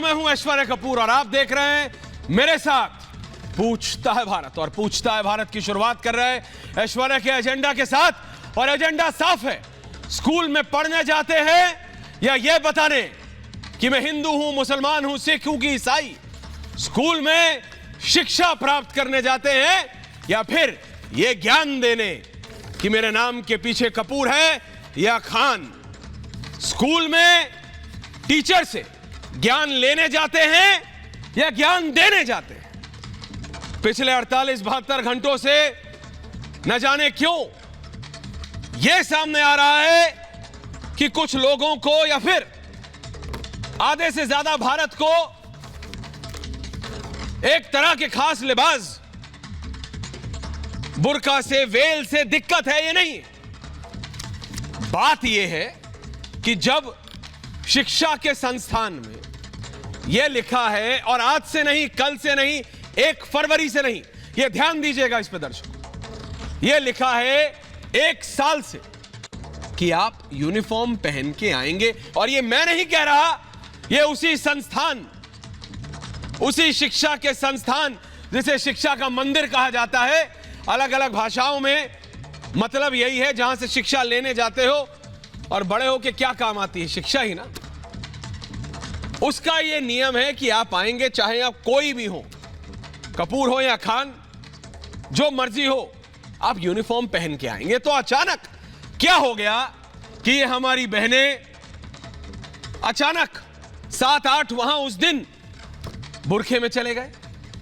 मैं हूं ऐश्वर्या कपूर और आप देख रहे हैं मेरे साथ पूछता है भारत। और पूछता है भारत की शुरुआत कर रहे हैं ऐश्वर्या के एजेंडा के साथ। और एजेंडा साफ है, स्कूल में पढ़ने जाते हैं या यह बताने कि मैं हिंदू हूं, मुसलमान हूं, सिख हूं कि ईसाई। स्कूल में शिक्षा प्राप्त करने जाते हैं या फिर यह ज्ञान देने कि मेरे नाम के पीछे कपूर है या खान। स्कूल में टीचर से ज्ञान लेने जाते हैं या ज्ञान देने जाते हैं। पिछले 48-72 घंटों से न जाने क्यों यह सामने आ रहा है कि कुछ लोगों को या फिर आधे से ज्यादा भारत को एक तरह के खास लिबास, बुर्का से, वेल से दिक्कत है। ये नहीं, बात यह है कि जब शिक्षा के संस्थान में यह लिखा है, और आज से नहीं, कल से नहीं, 1 फरवरी से नहीं, यह ध्यान दीजिएगा इस पर दर्शकों, यह लिखा है 1 साल से कि आप यूनिफॉर्म पहन के आएंगे। और यह मैं नहीं कह रहा, यह उसी संस्थान, उसी शिक्षा के संस्थान जिसे शिक्षा का मंदिर कहा जाता है, अलग अलग भाषाओं में मतलब यही है, जहां से शिक्षा लेने जाते हो और बड़े हो के क्या काम आती है, शिक्षा ही ना। उसका यह नियम है कि आप आएंगे, चाहे आप कोई भी हो, कपूर हो या खान, जो मर्जी हो, आप यूनिफॉर्म पहन के आएंगे। तो अचानक क्या हो गया कि ये हमारी बहनें अचानक 7-8 वहां उस दिन बुरखे में चले गए।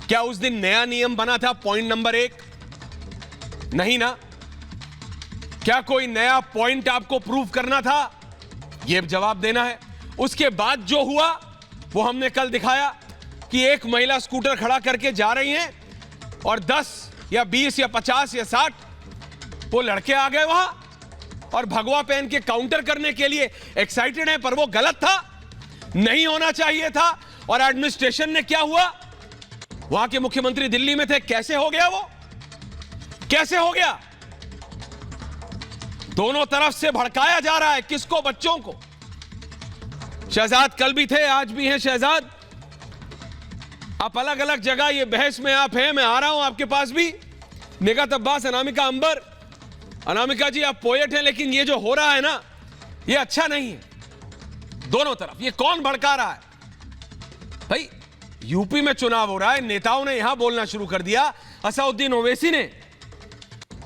क्या उस दिन नया नियम बना था? पॉइंट नंबर 1 नहीं ना। क्या कोई नया पॉइंट आपको प्रूव करना था? यह जवाब देना है। उसके बाद जो हुआ वो हमने कल दिखाया कि एक महिला स्कूटर खड़ा करके जा रही हैं और 10 या 20 या 50 या 60 वो लड़के आ गए वहां और भगवा पहन के काउंटर करने के लिए एक्साइटेड है। पर वो गलत था, नहीं होना चाहिए था। और एडमिनिस्ट्रेशन ने क्या हुआ, वहां के मुख्यमंत्री दिल्ली में थे, कैसे हो गया वो, कैसे हो गया? दोनों तरफ से भड़काया जा रहा है। किसको? बच्चों को। शहजाद कल भी थे, आज भी हैं शहजाद। आप अलग अलग जगह ये बहस में आप हैं, मैं आ रहा हूं आपके पास भी। निगत अब्बास, अनामिका अंबर, अनामिका जी आप पोएट हैं, लेकिन ये जो हो रहा है ना, ये अच्छा नहीं है। दोनों तरफ ये कौन भड़का रहा है भाई? यूपी में चुनाव हो रहा है, नेताओं ने यहां बोलना शुरू कर दिया। असदुद्दीन ओवैसी ने,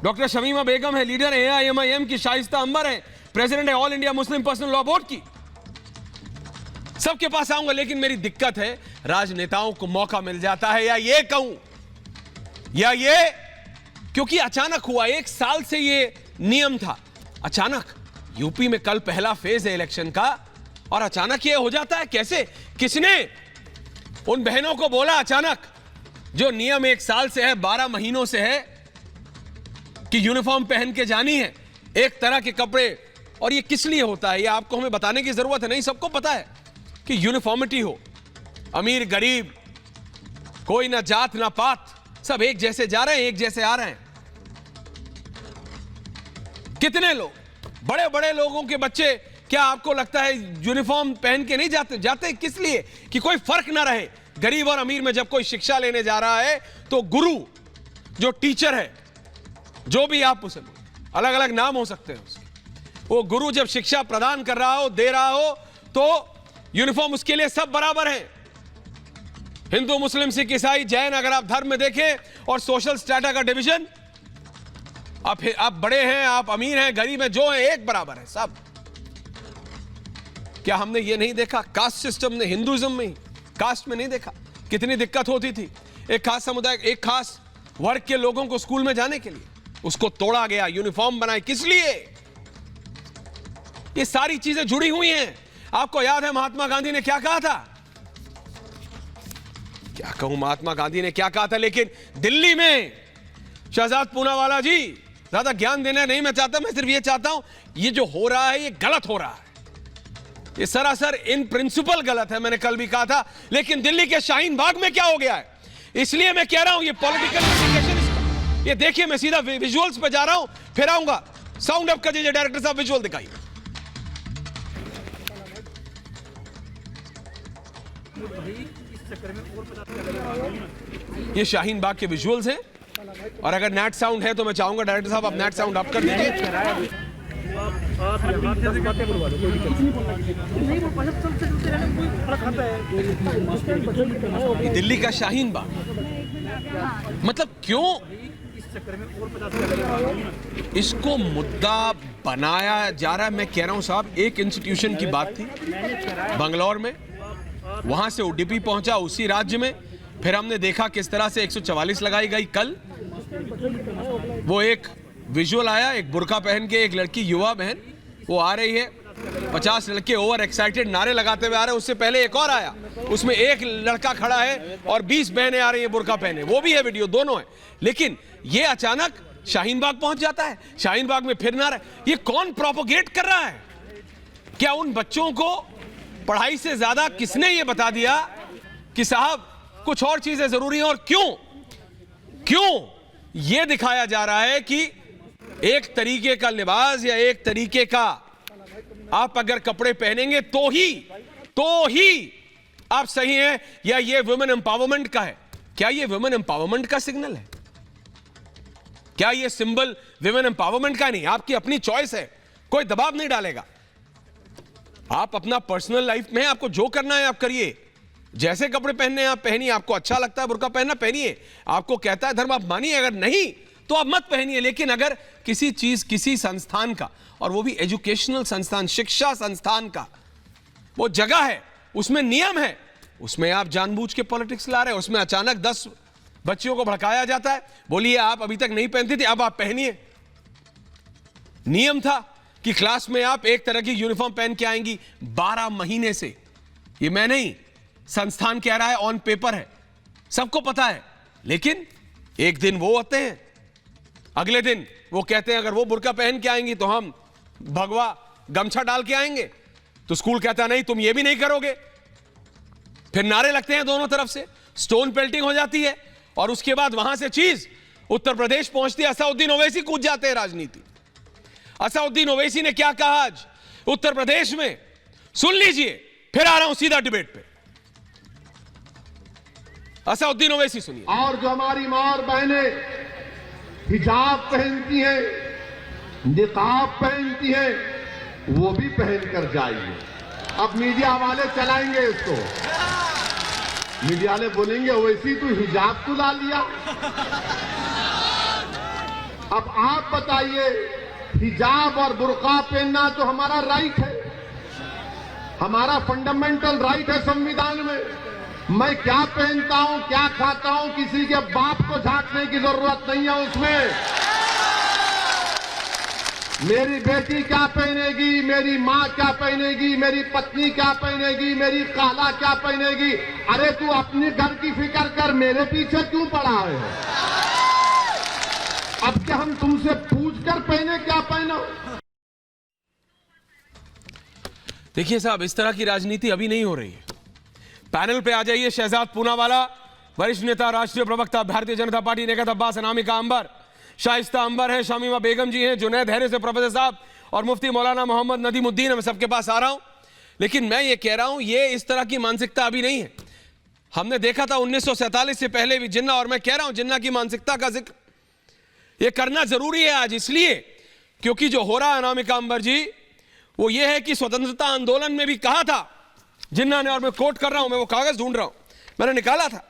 डॉक्टर शमीमा बेगम है, लीडर है AIMIM की, शाइस्ता अंबर है, प्रेसिडेंट है all India Muslim personal law board की। सबके पास आऊंगा, लेकिन मेरी दिक्कत है राजनेताओं को मौका मिल जाता है, या ये कहूं, या ये, क्योंकि अचानक हुआ। 1 साल से ये नियम था, अचानक यूपी में कल पहला फेज है इलेक्शन का, और अचानक ये हो जाता है। कैसे? किसने उन बहनों को बोला अचानक, जो नियम 1 साल से है, 12 महीनों से है, कि यूनिफॉर्म पहन के जानी है, एक तरह के कपड़े। और ये किस लिए होता है, ये आपको हमें बताने की जरूरत है नहीं, सबको पता है कि यूनिफॉर्मिटी हो, अमीर गरीब, कोई ना जात ना पात, सब एक जैसे जा रहे हैं, एक जैसे आ रहे हैं। कितने लोग, बड़े बड़े लोगों के बच्चे, क्या आपको लगता है यूनिफॉर्म पहन के नहीं जाते? जाते किस लिए? कि कोई फर्क ना रहे गरीब और अमीर में। जब कोई शिक्षा लेने जा रहा है तो गुरु, जो टीचर है, जो भी आप उसे, अलग अलग नाम हो सकते हैं उसके, वो गुरु जब शिक्षा प्रदान कर रहा हो, दे रहा हो, तो यूनिफॉर्म उसके लिए सब बराबर है। हिंदू, मुस्लिम, सिख, ईसाई, जैन, अगर आप धर्म में देखें, और सोशल स्टेटा का डिवीजन, आप बड़े हैं, आप अमीर हैं, गरीब हैं, जो है एक बराबर है सब। क्या हमने ये नहीं देखा? कास्ट सिस्टम ने हिंदुइज्म में ही, कास्ट में नहीं देखा कितनी दिक्कत होती थी? एक खास समुदाय, एक खास वर्ग के लोगों को स्कूल में जाने के लिए उसको तोड़ा गया, यूनिफॉर्म बनाए, किस लिए? ये सारी चीजें जुड़ी हुई हैं। आपको याद है महात्मा गांधी ने क्या कहा था? क्या कहूं महात्मा गांधी ने क्या कहा था, लेकिन दिल्ली में शहजाद पूनावाला जी, ज्यादा ज्ञान देना नहीं मैं चाहता, मैं सिर्फ ये चाहता हूं, ये जो हो रहा है ये गलत हो रहा है, ये सरासर इन प्रिंसिपल गलत है। मैंने कल भी कहा था। लेकिन दिल्ली के शाहीन बाग में क्या हो गया है, इसलिए मैं कह रहा हूं ये पॉलिटिकल इम्प्लीकेशन। ये देखिए, मैं सीधा विजुअल्स पे जा रहा हूं, फिर आऊंगा। साउंड अप करिए डायरेक्टर साहब, विजुअल दिखाइए। ये शाहीन बाग के विजुअल्स हैं और अगर नेट साउंड है तो मैं चाहूंगा डायरेक्टर साहब आप नेट साउंड अप कर दीजिए। दिल्ली का शाहीन बाग, मतलब क्यों इसको मुद्दा बनाया जा रहा है? मैं कह रहा हूं साहब, एक इंस्टीट्यूशन की बात थी बंगलौर में, वहां से ओडीपी पहुंचा उसी राज्य में, फिर हमने देखा किस तरह से 144 लगाई गई। कल वो एक विजुअल आया, एक बुर्का पहन के एक लड़की, युवा बहन, वो आ रही है, 50 लड़के ओवर एक्साइटेड नारे लगाते हुए आ रहे हैं। उससे पहले एक और आया, उसमें एक लड़का खड़ा है और 20 बहनें आ रही है बुर्का पहने, वो भी है वीडियो, दोनों है। लेकिन ये अचानक शाहीन बाग पहुंच जाता है, शाहीन बाग में फिर नारा। ये कौन प्रोपोगेट कर रहा है? क्या उन बच्चों को पढ़ाई से ज्यादा किसने ये बता दिया कि साहब कुछ और चीजें जरूरी हैं? और क्यों ये दिखाया जा रहा है कि एक तरीके का लिबास या एक तरीके का आप अगर कपड़े पहनेंगे तो ही आप सही हैं, या ये वुमेन एम्पावरमेंट का है? क्या ये वुमेन एम्पावरमेंट का सिग्नल है? क्या ये सिंबल वुमेन एम्पावरमेंट का नहीं? आपकी अपनी चॉइस है, कोई दबाव नहीं डालेगा। आप अपना पर्सनल लाइफ में आपको जो करना है आप करिए, जैसे कपड़े पहनने हैं आप पहनिए, आपको अच्छा लगता है बुर्का पहनना पहनिए, आपको कहता है धर्म आप मानिए, अगर नहीं तो आप मत पहनिए। लेकिन अगर किसी चीज, किसी संस्थान का, और वो भी एजुकेशनल संस्थान, शिक्षा संस्थान का वो जगह है, उसमें नियम है, उसमें आप जानबूझ के पॉलिटिक्स ला रहे हैं, उसमें अचानक 10 बच्चियों को भड़काया जाता है। बोलिए आप अभी तक नहीं पहनती थी, अब आप पहनिए। नियम था कि क्लास में आप एक तरह की यूनिफॉर्म पहन के आएंगी 12 महीने से, ये मैं नहीं, संस्थान कह रहा है, ऑन पेपर है, सबको पता है। लेकिन एक दिन वो होते हैं, अगले दिन वो कहते हैं अगर वो बुर्का पहन के आएंगी तो हम भगवा गमछा डाल के आएंगे। तो स्कूल कहता है नहीं तुम ये भी नहीं करोगे। फिर नारे लगते हैं दोनों तरफ से, स्टोन पेल्टिंग हो जाती है, और उसके बाद वहां से चीज उत्तर प्रदेश पहुंचती है। असदुद्दीन ओवैसी कूद जाते हैं राजनीति। असदुद्दीन ओवैसी ने क्या कहा आज उत्तर प्रदेश में, सुन लीजिए, फिर आ रहा हूं सीधा डिबेट पे। असदुद्दीन ओवैसी सुनिए। और जो हमारी मां और बहनें हिजाब पहनती हैं, निकाब पहनती हैं, वो भी पहन कर जाइए। अब मीडिया वाले चलाएंगे इसको, मीडिया वाले बोलेंगे ओवैसी तू हिजाब क्यों ला लिया? अब आप बताइए, हिजाब और बुर्का पहनना तो हमारा राइट है, हमारा फंडामेंटल राइट है संविधान में। मैं क्या पहनता हूं, क्या खाता हूं, किसी के बाप को झांकने की जरूरत नहीं है उसमें। मेरी बेटी क्या पहनेगी, मेरी मां क्या पहनेगी, मेरी पत्नी क्या पहनेगी, मेरी खाला क्या पहनेगी? अरे तू अपने घर की फिक्र कर, मेरे पीछे क्यों पड़ा है? अब क्या हम तुमसे पूछ कर पहने क्या पहनो? देखिए साहब, इस तरह की राजनीति अभी नहीं हो रही है। पैनल पे आ जाइए। शहजाद पूनावाला, वरिष्ठ नेता, राष्ट्रीय प्रवक्ता, भारतीय जनता पार्टी, नेकत अब्बास, अनामिका अंबर, शाइस्ता अंबर है, शमीमा बेगम जी हैं, जुनैद हैरिस से प्रोफेसर साहब, और मुफ्ती मौलाना मोहम्मद नदीमुद्दीन। मैं सबके पास आ रहा हूं, लेकिन मैं ये कह रहा हूं, ये इस तरह की मानसिकता अभी नहीं है। हमने देखा था 1947 से पहले भी जिन्ना, और मैं कह रहा हूं जिन्ना की मानसिकता का जिक्र ये करना जरूरी है आज, इसलिए क्योंकि जो हो रहा है अनामिका अंबर जी, वो ये है कि स्वतंत्रता आंदोलन में भी कहा था जिन्ना ने, और मैं कोट कर रहा हूं, मैं वो कागज ढूंढ रहा हूं, मैंने निकाला था,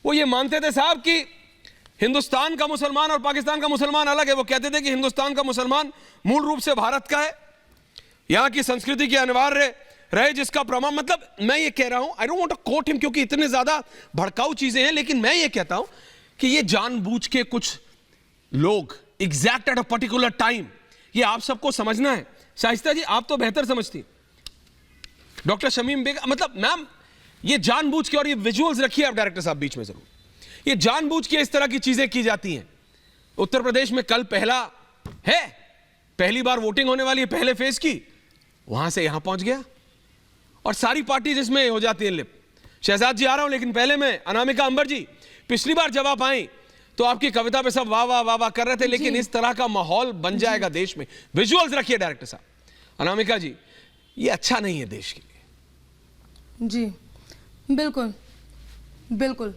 वो ये मानते थे साहब कि हिंदुस्तान का मुसलमान और पाकिस्तान का मुसलमान अलग है। वो कहते थे कि हिंदुस्तान का मुसलमान मूल रूप से भारत का है, यहां की संस्कृति की अनिवार्य रहे जिसका प्रमाण, मतलब मैं ये कह रहा हूं, I don't want to quote him क्योंकि इतने ज्यादा भड़काऊ चीजें हैं, लेकिन मैं ये कहता हूं कि ये जानबूझ के कुछ लोग exact at a particular time, ये आप सबको समझना है। शाइस्ता जी आप तो बेहतर समझती, डॉक्टर शमीम बेगम, मतलब मैम ये जानबूझ के, और ये विजुअल्स रखिए आप डायरेक्टर साहब बीच में जरूर, ये जानबूझ के इस तरह की चीजें की जाती हैं। उत्तर प्रदेश में कल पहली बार वोटिंग होने वाली है, पहले फेज की, वहां से यहां पहुंच गया, और सारी पार्टी जिसमें हो जाती है लिप। शहजाद जी आ रहा हूं, लेकिन पहले में अनामिका अंबर जी, पिछली बार जब आप आई तो आपकी कविता पे सब वाह वाह वाह वाह कर रहे थे, लेकिन इस तरह का माहौल बन जाएगा देश में। विजुअल्स रखिए डायरेक्टर साहब। अनामिका जी, ये अच्छा नहीं है देश के लिए। जी, बिल्कुल बिल्कुल।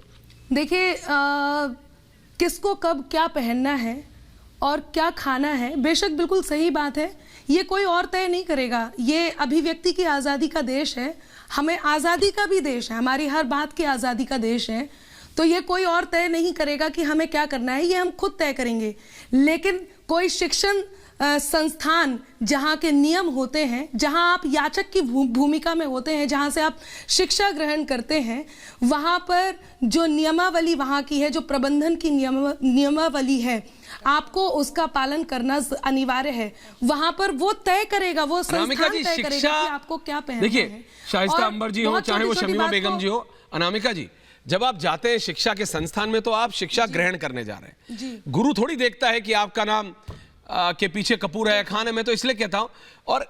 देखिए, किसको कब क्या पहनना है और क्या खाना है, बेशक बिल्कुल सही बात है, ये कोई और तय नहीं करेगा। ये अभिव्यक्ति की आज़ादी का देश है, हमें आज़ादी का भी देश है, हमारी हर बात की आज़ादी का देश है, तो ये कोई और तय नहीं करेगा कि हमें क्या करना है, ये हम खुद तय करेंगे। लेकिन कोई शिक्षण संस्थान जहाँ के नियम होते हैं, जहाँ आप याचक की भूमिका में होते हैं, जहाँ से आप शिक्षा ग्रहण करते हैं, वहाँ पर जो नियमावली वहाँ की है, जो प्रबंधन की नियमावली है, आपको उसका पालन करना अनिवार्य है। वहाँ पर वो तय करेगा, वो संस्थान तय करेगा कि आपको क्या पहनना है। देखिए, शाइस्ता अंबर जी हो चाहे वो शमीमा बेगम जी हो, अनामिका जी, जब आप जाते हैं शिक्षा के संस्थान में तो आप शिक्षा ग्रहण करने जा रहे हैं। गुरु थोड़ी देखता है कि आपका नाम के पीछे कपूर है खाने में, तो इसलिए कहता हूं। और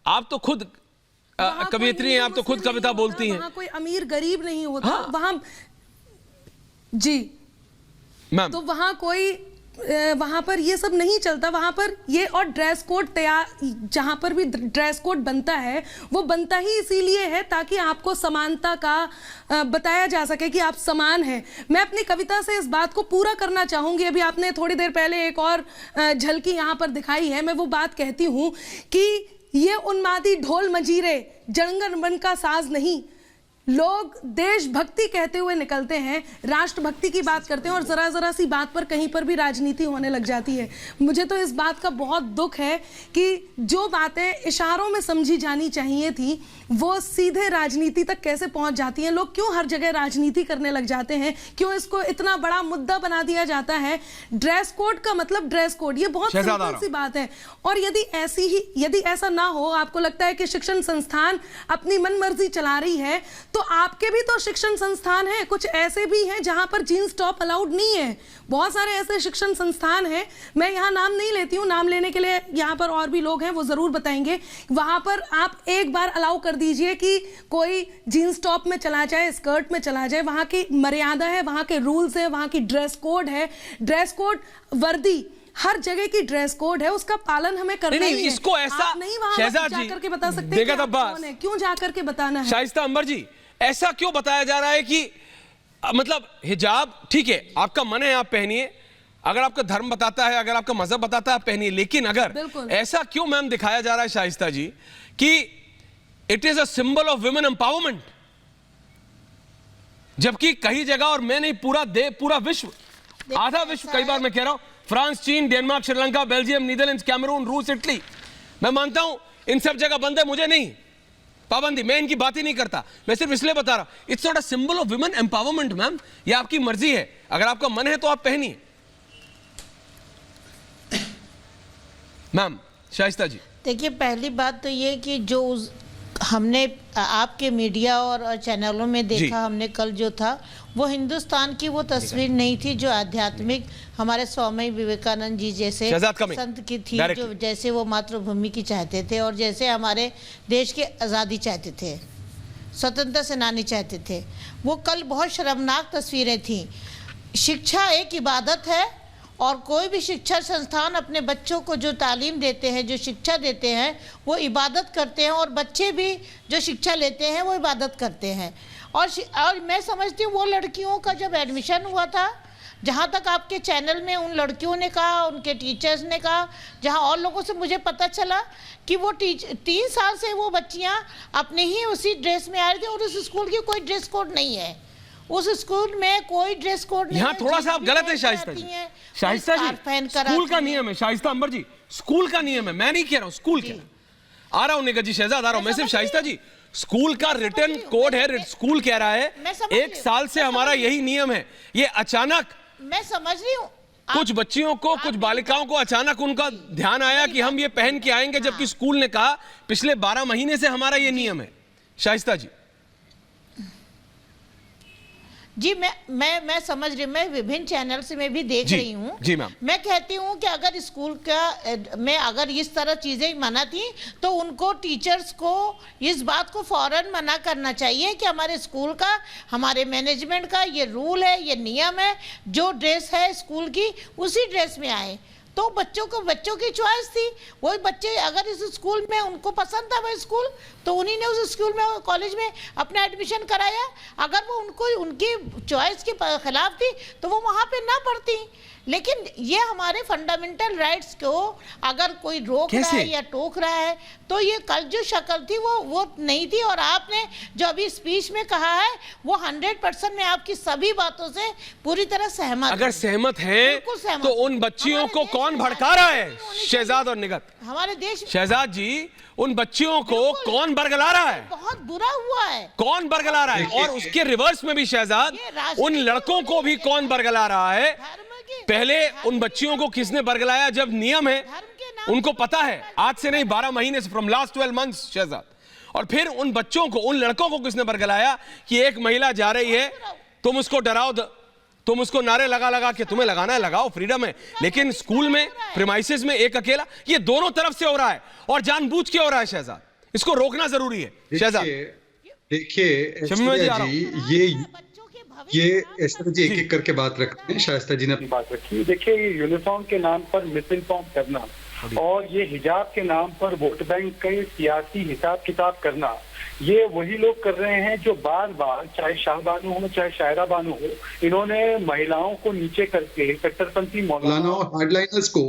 आप तो खुद कवियत्री हैं, आप तो खुद कविता बोलती हैं। वहां कोई अमीर गरीब नहीं होता। हाँ। वहां जी मैम, तो वहां पर ये सब नहीं चलता। वहां पर ये और ड्रेस कोड तैयार, जहां पर भी ड्रेस कोड बनता है वो बनता ही इसीलिए है ताकि आपको समानता का बताया जा सके कि आप समान हैं। मैं अपनी कविता से इस बात को पूरा करना चाहूंगी। अभी आपने थोड़ी देर पहले एक और झलकी यहां पर दिखाई है। मैं वो बात कहती हूं कि ये उन्मादी ढोल मजीरे जंगल मन का साज नहीं। लोग देशभक्ति कहते हुए निकलते हैं, राष्ट्रभक्ति की बात करते हैं और जरा जरा सी बात पर कहीं पर भी राजनीति होने लग जाती है। मुझे तो इस बात का बहुत दुख है कि जो बातें इशारों में समझी जानी चाहिए थी वो सीधे राजनीति तक कैसे पहुंच जाती हैं। लोग क्यों हर जगह राजनीति करने लग जाते हैं, क्यों इसको इतना बड़ा मुद्दा बना दिया जाता है। ड्रेस कोड का मतलब ड्रेस कोड, ये बहुत सिंपल सी बात है। और यदि ऐसा ना हो, आपको लगता है कि शिक्षण संस्थान अपनी मनमर्जी चला रही है, तो आपके भी तो शिक्षण संस्थान हैं, कुछ ऐसे भी हैं जहां पर जीन्स टॉप अलाउड नहीं है। बहुत सारे ऐसे शिक्षण संस्थान हैं, मैं यहाँ नाम नहीं लेती हूँ, नाम लेने के लिए यहाँ पर और भी लोग हैं, वो जरूर बताएंगे। वहां पर आप एक बार अलाउ कर दीजिए कि कोई जीन्स टॉप में चला जाए, स्कर्ट में चला जाए, वहां की मर्यादा है, वहां के रूल्स है, वहां की ड्रेस कोड है। ड्रेस कोड, वर्दी, हर जगह की ड्रेस कोड है, उसका पालन हमें करना ही है। इसको ऐसा आप नहीं वहां जाकर के बता सकते देखा था कौन है, क्यों जाकर के बताना है। शाइस्ता अंबर जी, ऐसा क्यों बताया जा रहा है कि मतलब हिजाब ठीक है, आपका मन है आप पहनिए, अगर आपका धर्म बताता है, अगर आपका मजहब बताता है आप पहनिए, लेकिन अगर ऐसा क्यों मैम दिखाया जा रहा है शाइस्ता जी कि it is a symbol of women empowerment, जबकि कई जगह, और मैं नहीं पूरा विश्व, आधा विश्व, कई बार मैं कह रहा हूं, फ्रांस, चीन, Denmark, Sri Lanka, Belgium, Netherland, Cameroon, रूस, इटली, मैं मानता हूं इन सब जगह बंद है, मुझे नहीं पाबंदी, मैं इनकी बात ही नहीं करता, मैं सिर्फ इसलिए बता रहा हूं, it's not a symbol of women empowerment ma'am, ये आपकी मर्जी है, अगर आपका मन है तो आप पहनिए। मैम शाइस्ता जी, देखिए, पहली बात तो ये कि जो हमने आपके मीडिया और चैनलों में देखा, हमने कल जो था वो हिंदुस्तान की वो तस्वीर नहीं थी जो आध्यात्मिक हमारे स्वामी विवेकानंद जी जैसे संत की थी, जो जैसे वो मातृभूमि की चाहते थे और जैसे हमारे देश की आज़ादी चाहते थे, स्वतंत्रता सेनानी चाहते थे। वो कल बहुत शर्मनाक तस्वीरें थीं। शिक्षा एक इबादत है और कोई भी शिक्षा संस्थान अपने बच्चों को जो तालीम देते हैं, जो शिक्षा देते हैं, वो इबादत करते हैं और बच्चे भी जो शिक्षा लेते हैं वो इबादत करते हैं। और मैं समझती हूँ वो लड़कियों का जब एडमिशन हुआ था, जहाँ तक आपके चैनल में उन लड़कियों ने कहा, उनके टीचर्स ने कहा, जहाँ और लोगों से मुझे पता चला कि वो 3 साल से वो बच्चियाँ अपने ही उसी ड्रेस में आ रही थी और उस स्कूल की कोई ड्रेस कोड नहीं है, उस स्कूल में कोई ड्रेस कोड नहीं। यहाँ थोड़ा सा आप गलत है शाइस्ता जी। शाइस्ता जी, स्कूल का नियम है, शाइस्ता अंबर जी, स्कूल का नियम है, मैं नहीं कह रहा हूँ स्कूल का। आ रहा हूँ निगत जी, शहजाद आ रहा हूँ, मैं सिर्फ शाइस्ता जी, स्कूल का रिटर्न कोड है, स्कूल कह रहा है 1 साल से हमारा यही नियम है। ये अचानक, मैं समझ रही हूँ, कुछ बच्चियों को, कुछ बालिकाओं को अचानक उनका ध्यान आया कि हम ये पहन के आएंगे, जबकि स्कूल ने कहा पिछले 12 महीने से हमारा ये नियम है। शाइस्ता जी जी, मैं समझ रही, मैं विभिन्न चैनल से मैं भी देख रही हूँ जी मैम। मैं कहती हूँ कि अगर स्कूल का में अगर इस तरह चीज़ें मना थी तो उनको, टीचर्स को इस बात को फौरन मना करना चाहिए कि हमारे स्कूल का, हमारे मैनेजमेंट का ये रूल है, ये नियम है, जो ड्रेस है स्कूल की उसी ड्रेस में आए। तो बच्चों की चॉइस थी। वही बच्चे अगर इस स्कूल में उनको पसंद था वो स्कूल, तो उन्हीं ने उस स्कूल में कॉलेज में अपना एडमिशन कराया। अगर वो उनकी चॉइस के खिलाफ थी तो वो वहाँ पे ना पढ़ती। लेकिन ये हमारे फंडामेंटल राइट्स को अगर कोई रोक रहा है या टोक रहा है, तो ये कल जो शक्ल थी वो नहीं थी। और आपने जो अभी स्पीच में कहा है वो 100% मैं आपकी सभी बातों से पूरी तरह सहमत। अगर सहमत है तो उन बच्चियों को कौन भड़का रहा है? शहजाद और निगत, हमारे देश, शहजाद जी, उन बच्चियों को कौन बरगला रहा है? बहुत बुरा हुआ है। कौन बरगला रहा है? और उसके रिवर्स में भी शहजाद, उन लड़कों को भी कौन बरगला रहा है? पहले उन बच्चियों को किसने बरगलाया? जब नियम है उनको पता है, आज से नहीं 12 महीने से, फ्रॉम लास्ट 12 मंथ्स शहजाद। और फिर उन बच्चों को, उन लड़कों को किसने बरगलाया कि एक महिला जा रही है, तुम उसको डराओ, तुम उसको नारे लगा के तुम्हें लगाना है लगाओ, फ्रीडम है, लेकिन स्कूल में प्रीमाइसेस में एक अकेला, ये दोनों तरफ से हो रहा है और जानबूझ के हो रहा है शहजाद। इसको रोकना जरूरी है शहजाद। देखिए ये ऐश्वर्या जी एक करके बात रखते हैं। शाइस्ता जी ने अपनी बात रखी। देखिए, ये यूनिफॉर्म के नाम पर मिस इन्फॉर्म करना और ये हिजाब के नाम पर वोट बैंक का सियासी हिसाब किताब करना, ये वही लोग कर रहे हैं जो बार बार, चाहे शाह बानू हो चाहे शायरा बानू हो, इन्होंने महिलाओं को नीचे करके कट्टरपंथी मौलाना और हार्डलाइनर्स को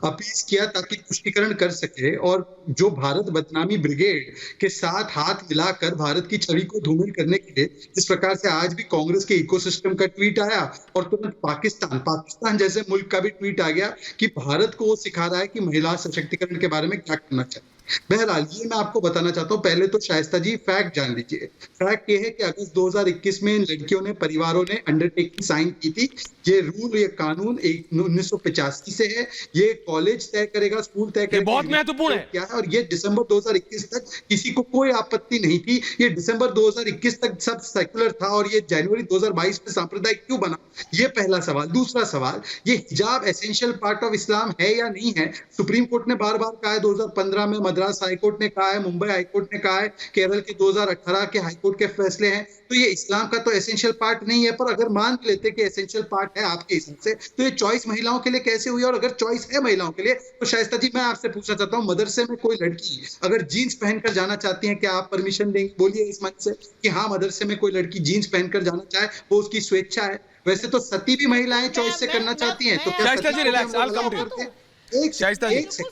अपील किया ताकि पुष्टिकरण कर सके, और जो भारत बदनामी ब्रिगेड के साथ हाथ मिलाकर भारत की छवि को धूमिल करने के लिए, जिस प्रकार से आज भी कांग्रेस के इकोसिस्टम का ट्वीट आया और तुरंत पाकिस्तान जैसे मुल्क का भी ट्वीट आ गया कि भारत को वो सिखा रहा है कि महिला सशक्तिकरण के बारे में क्या करना चाहिए। बहरहाल ये मैं आपको बताना चाहता हूँ। पहले तो शाइस्ता जी फैक्ट जान लीजिए। फैक्ट ये है कि अगस्त 2021 में इन लड़कियों ने, परिवारों ने अंडरटेकिंग साइन की थी। ये रूल, ये कानून 1985 से है। ये कॉलेज तय करेगा, स्कूल तय करेगा, बहुत महत्वपूर्ण है क्या है। और ये दिसंबर 2021 तक किसी को कोई आपत्ति नहीं थी। ये दिसंबर 2021 तक सब सेकुलर था और ये जनवरी 2022 में सांप्रदायिक क्यों बना? ये पहला सवाल। दूसरा सवाल, ये हिजाब एसेंशियल पार्ट ऑफ इस्लाम है या नहीं है? सुप्रीम कोर्ट ने बार बार कहा है, 2015 में मद्रास हाईकोर्ट ने कहा है, मुंबई हाईकोर्ट ने कहा है, केरल के 2018 के हाईकोर्ट के फैसले हैं। तो ये इस्लाम का तो एसेंशियल पार्ट नहीं है। पर अगर मान लेते कि एसेंशियल पार्ट है आपके हिसाब से, तो ये चॉइस महिलाओं के लिए कैसे हुई? और अगर चॉइस है महिलाओं के लिए, तो शाइस्ता जी मैं आपसे पूछना चाहता हूँ, मदरसे में कोई लड़की अगर जीन्स पहनकर जाना चाहती है, क्या आप परमिशन देंगे? बोलिए इस मंच से कि हाँ, मदरसे में कोई लड़की जीन्स पहनकर जाना चाहे, वो उसकी स्वेच्छा है। वैसे तो सती भी महिलाएं चॉइस से करना चाहती हैं, तो क्या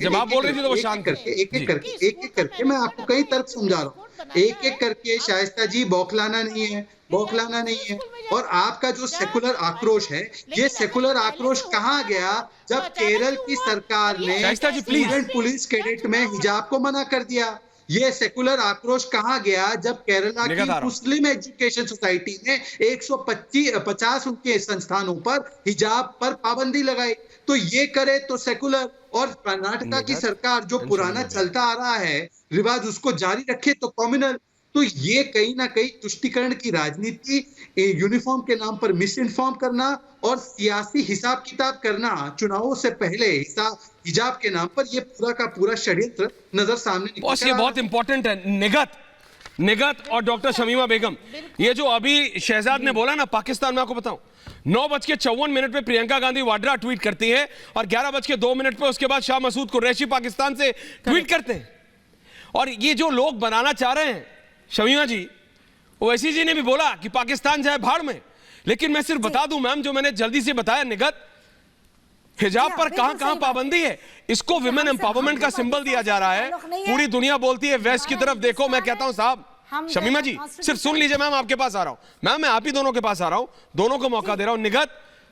जब आप बोल रही थी तो वो शांत करके एक एक करके मैं आपको कई तर्क समझा रहा हूँ। एक एक करके शाइस्ता जी, बौखलाना नहीं है। और आपका जो सेकुलर आक्रोश है, ये सेकुलर आक्रोश कहाँ गया जब केरल की सरकार ने स्टूडेंट पुलिस कैडेट में हिजाब को मना कर दिया? ये सेकुलर आक्रोश कहाँ गया जब केरला की मुस्लिम एजुकेशन सोसाइटी ने 150 उनके संस्थानों पर हिजाब पर पाबंदी लगाई? तो ये करे तो सेकुलर, और कर्नाटका की सरकार जो पुराना चलता आ रहा है रिवाज, उसको जारी रखे तो कम्युनल। तो ये कहीं ना कहीं तुष्टीकरण की राजनीति, यूनिफॉर्म के नाम पर मिस इन्फॉर्म करना और सियासी हिसाब किताब करना, चुनावों से पहले हिजाब के नाम पर, ये पूरा का पूरा षड्यंत्र नजर सामने निकल। ये बहुत इंपॉर्टेंट है। निगत और डॉक्टर शमीमा बेगम, ये जो अभी शहजाद ने बोला ना, पाकिस्तान में आपको बताऊं, 9:54 पे प्रियंका गांधी वाड्रा ट्वीट करती है और 11:02 पे उसके बाद शाह मसूद कुरैशी पाकिस्तान से ट्वीट करते हैं। और ये जो लोग बनाना चाह रहे हैं शमीमा जी, ओवैसी जी ने भी बोला कि पाकिस्तान जाए भाड़ में, लेकिन मैं सिर्फ बता दूं मैम, जो मैंने जल्दी से बताया, निगत, हिजाब पर कहां पाबंदी है। इसको विमेन एम्पावरमेंट का सिंबल दिया जा रहा है। पूरी दुनिया बोलती है वेस्ट की तरफ देखो। मैं कहता हूं साहब, शमीमा जी सिर्फ सुन लीजिए, मैम आपके पास आ रहा हूं, मैम मैं आप ही दोनों के पास आ रहा हूं, दोनों को मौका दे रहा हूं। निगत,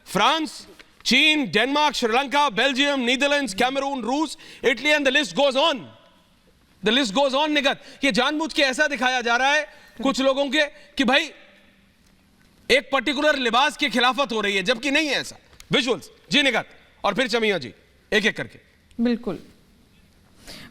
फ्रांस, चीन, Denmark, Sri Lanka, Belgium, Netherlands, Cameroon, रूस, Italy and the list goes on. Nigat, ये जानबूझ के ऐसा दिखाया जा रहा है कुछ लोगों के कि भाई एक पर्टिकुलर लिबास की खिलाफत हो रही है, जबकि नहीं है ऐसा। विजुअल्स जी निगत, और फिर शमीमा जी एक एक करके। बिल्कुल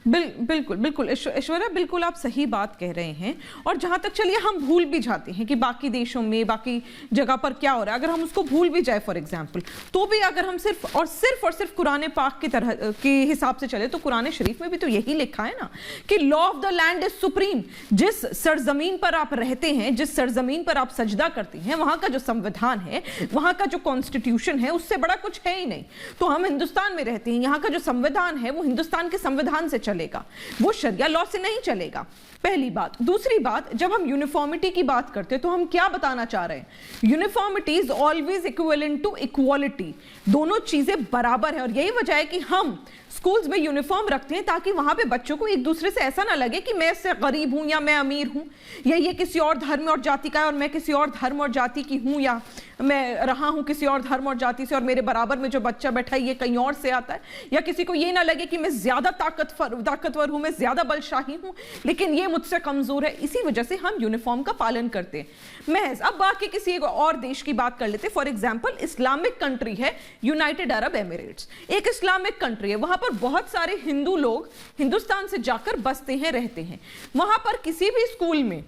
बिल्कुल बिल्कुल ऐश्वर्या, बिल्कुल आप सही बात कह रहे हैं। और जहां तक चलिए हम भूल भी जाते हैं कि बाकी देशों में बाकी जगह पर क्या हो रहा है, अगर हम उसको भूल भी जाए फॉर एग्जांपल, तो भी अगर हम सिर्फ और सिर्फ कुरान पाक की तरह के हिसाब से चले तो कुरान शरीफ में भी तो यही लिखा है ना कि law of the land is supreme. जिस सरजमीन पर आप रहते हैं, जिस सरजमीन पर आप सजदा करते हैं, वहां का जो संविधान है, वहां का जो कॉन्स्टिट्यूशन है, उससे बड़ा कुछ है ही नहीं। तो हम हिंदुस्तान में रहते हैं, यहाँ का जो संविधान है वो हिंदुस्तान के संविधान से चलेगा, वो शरिया लॉ से नहीं चलेगा, पहली बात। दूसरी बात, जब हम यूनिफॉर्मिटी की बात करते हैं तो हम क्या बताना चाह रहे हैं? Uniformity is always equivalent to equality, दोनों चीजें बराबर है। और यही वजह है कि हम स्कूल्स में यूनिफॉर्म रखते हैं ताकि वहां पे बच्चों को एक दूसरे से ऐसा ना लगे कि मैं इससे गरीब हूं या मैं अमीर हूं, या ये किसी और धर्म और जाति का है और मैं किसी और धर्म और जाति की हूं, या मैं रहा हूं किसी और धर्म और जाति से और मेरे बराबर में जो बच्चा बैठा है ये कहीं और से आता है, या किसी को ये ना लगे कि मैं ज्यादा ताकतवर हूं, मैं ज्यादा बलशाही हूं लेकिन ये मुझसे कमजोर है। इसी वजह से हम यूनिफॉर्म का पालन करते हैं महज। अब बाकी किसी एक और देश की बात कर लेते हैं। फॉर एग्जाम्पल, इस्लामिक कंट्री है यूनाइटेड अरब एमिरेट्स, एक इस्लामिक कंट्री है, वहां पर बहुत सारे हिंदू लोग हिंदुस्तान से जाकर बसते हैं, रहते हैं। वहां पर किसी भी स्कूल में,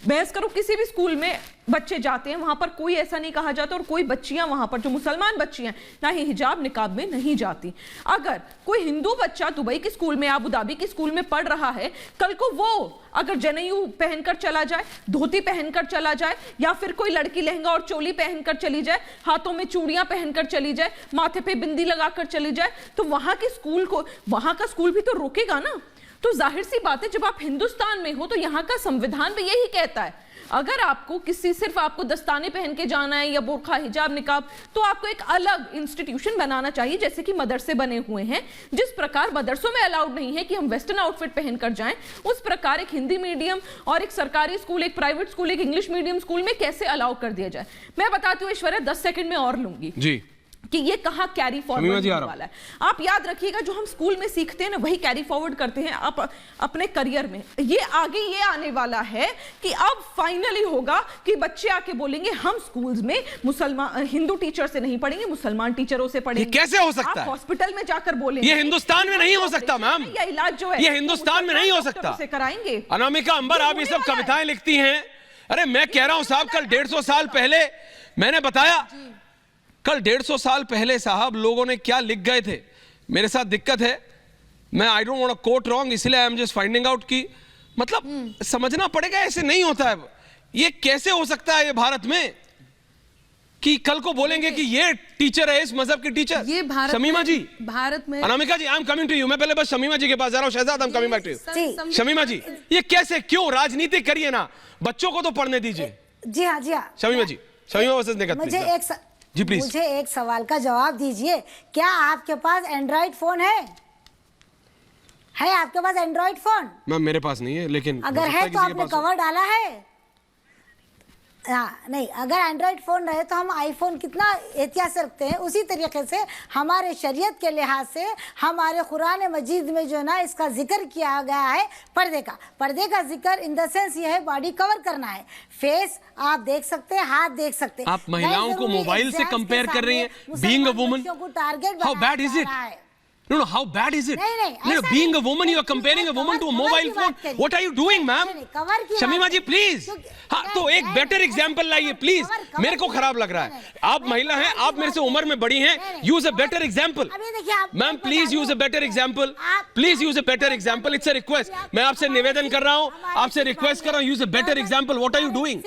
बहस करो, किसी भी स्कूल में बच्चे जाते हैं, वहां पर कोई ऐसा नहीं कहा जाता, और कोई बच्चियां वहां पर जो मुसलमान बच्चियां ना ही हिजाब निकाब में नहीं जाती। अगर कोई हिंदू बच्चा दुबई के स्कूल में, अबू धाबी के स्कूल में पढ़ रहा है, कल को वो अगर जनेऊ पहनकर चला जाए, धोती पहनकर चला जाए, या फिर कोई लड़की लहंगा और चोली पहनकर चली जाए, हाथों में चूड़ियां पहनकर चली जाए, माथे पे बिंदी लगाकर चली जाए, तो वहां के स्कूल को, वहां का स्कूल भी तो रोकेगा ना। तो जाहिर सी बात है, जब आप हिंदुस्तान में हो तो यहाँ का संविधान भी यही कहता है, अगर आपको सिर्फ आपको दस्ताने पहन के जाना है या बुर्का हिजाब निकाब, तो आपको एक अलग इंस्टीट्यूशन बनाना चाहिए, जैसे कि मदरसे बने हुए हैं। जिस प्रकार मदरसों में अलाउड नहीं है कि हम वेस्टर्न आउटफिट पहनकर जाएं, उस प्रकार एक हिंदी मीडियम और एक सरकारी स्कूल, एक प्राइवेट स्कूल, एक इंग्लिश मीडियम स्कूल में कैसे अलाउ कर दिया जाए। मैं बताती हूँ ऐश्वर्या, 10 सेकंड में और लूंगी जी कि ये कहां कैरी फॉरवर्ड होने वाला है। आप याद रखिएगा, जो हम स्कूल में सीखते हैं ना, वही कैरी फॉरवर्ड करते हैं आप अपने करियर में। ये आगे ये आने वाला है कि अब फाइनली होगा कि बच्चे आके बोलेंगे हम स्कूल्स में मुसलमान हिंदू टीचर से नहीं पढ़ेंगे, मुसलमान टीचरों से पढ़ेंगे। ये कैसे हो सकता है? हॉस्पिटल में जाकर बोलेंगे। ये हिंदुस्तान में नहीं हो सकता मैम, ये इलाज जो है ये हिंदुस्तान में नहीं हो सकता। कराएंगे। अनामिका अंबर, आप ये सब कविताएं लिखती हैं। अरे मैं कह रहा हूं साहब, कल 150 साल पहले मैंने बताया, कल 150 साल पहले साहब लोगों ने क्या लिख गए थे। मेरे साथ दिक्कत है, मैं I don't want to quote wrong, इसलिए I am just finding out की मतलब समझना पड़ेगा, ऐसे नहीं होता है। ये कैसे हो सकता है ये भारत में कि कल को बोलेंगे कि ये टीचर है इस मजहब के टीचर। ये भारत शमीमा जी, भारत में, Anamika ji, I am coming to you. मैं पहले बस शमीमा जी के पास जा रहा हूं। Shahzad, I am coming back to you. Shamima ji, ये कैसे, क्यों? राजनीति करिए ना, बच्चों को तो पढ़ने दीजिए। जी हाँ, जी हाँ। शमीमा जी, शमीमा वर्सेस निकत, मुझे एक सवाल का जवाब दीजिए। क्या आपके पास एंड्रॉइड फोन है आपके पास एंड्रॉइड फोन? मैम मेरे पास नहीं है, लेकिन अगर है तो आपने कवर डाला है? हाँ, नहीं, अगर एंड्रॉइड फोन रहे तो हम आईफोन कितना एहतियात से रखते हैं, उसी तरीके से हमारे शरीयत के लिहाज से हमारे कुरान मजीद में जो ना इसका जिक्र किया गया है पर्दे का जिक्र इन द सेंस ये है बॉडी कवर करना है, फेस आप देख सकते हैं, हाथ देख सकते हैं। आप महिलाओं को मोबाइल से कंपेयर कर रही हैं, being a woman. How bad is it? No, how bad is it? No, being a woman, you are comparing a woman to a mobile phone. What are you doing, ma'am? Shamima ji please, हाँ तो एक better example लाइए please. मेरे को खराब लग रहा है, आप महिला हैं, आप मेरे से उम्र में बड़ी हैं, use a better example ma'am, please use a better example, please use a better example. It's a request, मैं आपसे निवेदन कर रहा हूँ, आपसे रिक्वेस्ट कर रहा हूँ, use a better example. What are you doing?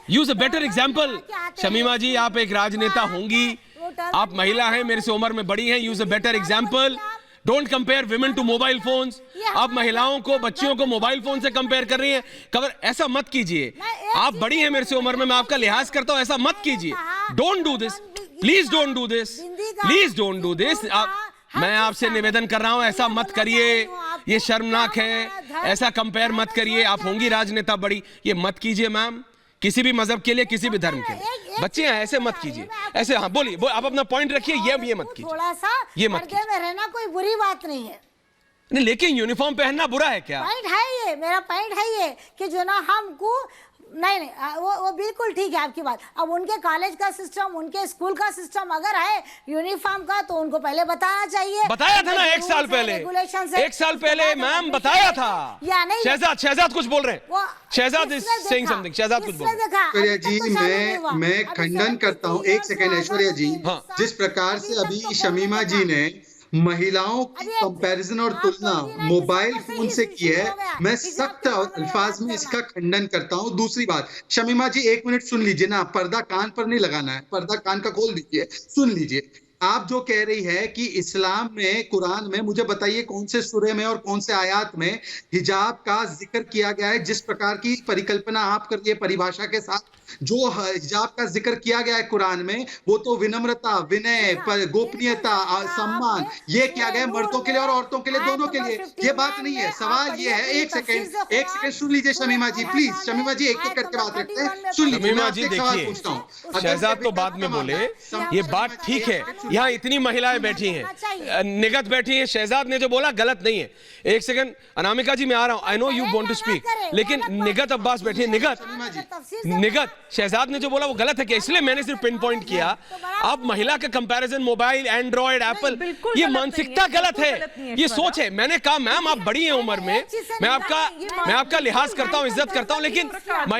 Use a better example. Shamima ji, आप एक राजनेता होंगी, आप महिला हैं, मेरे से उम्र में बड़ी हैं, use a better example. Don't compare women to mobile phones. आप महिलाओं को, बच्चियों को मोबाइल फोन से कंपेयर कर रही हैं। कवर ऐसा मत कीजिए, आप बड़ी हैं मेरे से उम्र में, मैं आपका लिहाज करता हूं, ऐसा मत कीजिए। Don't do this, please don't do this, please don't do this. मैं आपसे निवेदन कर रहा हूं, ऐसा मत करिए, ये शर्मनाक है, ऐसा कंपेयर मत करिए। आप होंगी राजनेता बड़ी, ये मत कीजिए मैम, किसी भी मजहब के लिए, किसी भी धर्म के लिए। बच्चे हैं, ऐसे मत कीजिए, ऐसे। हाँ बोलिए, आप अपना पॉइंट रखिए, ये मत कीजिए, थोड़ा सा ये मत कीजिए। में रहना कोई बुरी बात नहीं है। नहीं, लेकिन यूनिफॉर्म पहनना बुरा है क्या? पॉइंट है ये, मेरा पॉइंट है ये कि जो ना हमको नहीं वो बिल्कुल ठीक है आपकी बात। अब उनके कॉलेज का सिस्टम, उनके स्कूल का सिस्टम अगर है यूनिफॉर्म का, तो उनको पहले बताना चाहिए। बताया था ना 1 साल पहले, 1 साल पहले मैम बताया था। या नहीं, शहजाद कुछ बोल रहे हैं, Shahzad is saying something, Shahzad कुछ बोल रहे हैं। ऐश्वर्या जी, मैं खंडन करता हूँ, एक सेकंड ऐश्वर्या जी, जिस प्रकार से अभी शमीमा जी ने महिलाओं की कंपैरिजन और तुलना मोबाइल फोन से की है, मैं सख्त अल्फाज में इसका खंडन करता हूं। दूसरी बात, शमीमा जी 1 मिनट सुन लीजिए ना, पर्दा कान पर नहीं लगाना है, पर्दा कान का खोल दीजिए, सुन लीजिए। आप जो कह रही है कि इस्लाम में, कुरान में, मुझे बताइए कौन से सूरे में और कौन से आयात में हिजाब का जिक्र किया गया है? जिस प्रकार की परिकल्पना आप कर रही है परिभाषा के साथ, जो हिजाब का जिक्र किया गया है कुरान में, वो तो विनम्रता, विनय, गोपनीयता, सम्मान, ये किया गया है मर्दों के लिए और औरतों के लिए, दोनों के लिए। ये बात नहीं है। सवाल ये है, एक सेकंड सुन लीजिए शमीमा जी, प्लीज। शमीमा जी एक करके बात रखते हैं, सुन लीजिए। शमीमा जी देखिए, शहजाद तो बाद में बोले, ये बात ठीक है, यहाँ इतनी महिलाएं बैठी हैं, निगत बैठी हैं, शहजाद ने जो बोला गलत नहीं है। एक सेकंड अनामिका जी, मैं आ रहा हूं, I know you want to speak, लेकिन निगत अब्बास बैठी है, निगत शहजाद ने जो बोला वो गलत है क्या? इसलिए मैंने सिर्फ पिन पॉइंट किया। अब महिला का कंपैरिजन मोबाइल, एंड्रॉइड, एप्पल, ये मानसिकता गलत है, ये सोच है। मैंने कहा मैम आप बड़ी हैं उम्र में, मैं आपका लिहाज करता हूं, इज्जत करता हूं, लेकिन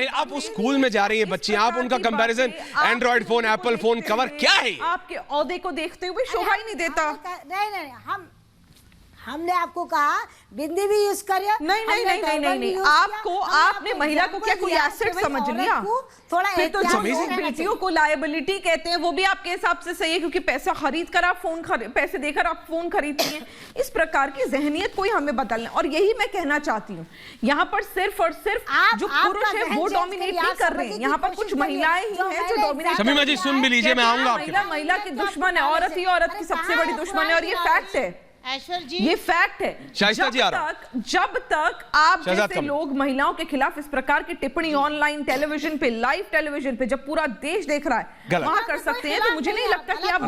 आप उस स्कूल में जा रही है बच्ची, आप उनका comparison Android phone, Apple phone cover, क्या है? आपके औहदे को देखते हुए शोभा ही नहीं देता। नहीं, हमने आपको कहा बिंदी भी यूज करिए। नहीं, आपने महिला को क्या कोई एसेट समझ लिया? फिर तो बेटियों को लायबिलिटी कहते हैं, वो भी आपके हिसाब से सही है, क्योंकि पैसा खरीद कर आप पैसे देकर आप फोन खरीदती हैं। इस प्रकार की जहनियत कोई हमें बदलना, और यही मैं कहना चाहती हूँ, यहाँ पर सिर्फ और सिर्फ जो पुरुष है वो डोमिनेट नहीं कर रहे हैं, यहाँ पर कुछ महिलाएं ही हैं जो डोमिनेट। शमीमा जी सुन भी लीजिए, मैं आऊंगा। महिला की दुश्मन है, औरत ही औरत की सबसे बड़ी दुश्मन है, और ये फैक्ट है। ऐश्वर जी, ये फैक्ट है। जब तक आप जैसे लोग महिलाओं के खिलाफ इस प्रकार की टिप्पणी ऑनलाइन टेलीविजन पे, लाइव टेलीविजन पे, जब पूरा देश देख रहा है, वहां कर सकते हैं, तो मुझे नहीं लगता कि आप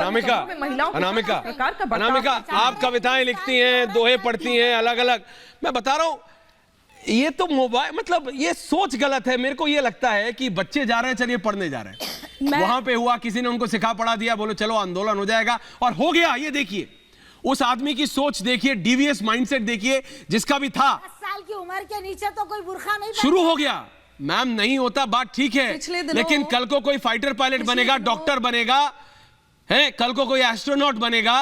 अनामिका आप कविताएं लिखती हैं, दोहे पढ़ती हैं अलग अलग, मैं बता रहा हूं, ये तो मोबाइल, मतलब ये सोच गलत है। मेरे को ये लगता है कि बच्चे जा रहे हैं, चलिए पढ़ने जा रहे हैं, वहां पे हुआ, किसी ने उनको सिखा पढ़ा दिया, बोलो चलो आंदोलन हो जाएगा, और हो गया। ये देखिए उस आदमी की सोच देखिए, डीवीएस माइंडसेट देखिए, जिसका भी था। 10 साल की उम्र के नीचे तो कोई बुर्खा नहीं शुरू हो गया। मैम नहीं होता, बात ठीक है, लेकिन कल को कोई फाइटर पायलट बनेगा, डॉक्टर बनेगा, है कल को कोई एस्ट्रोनॉट बनेगा,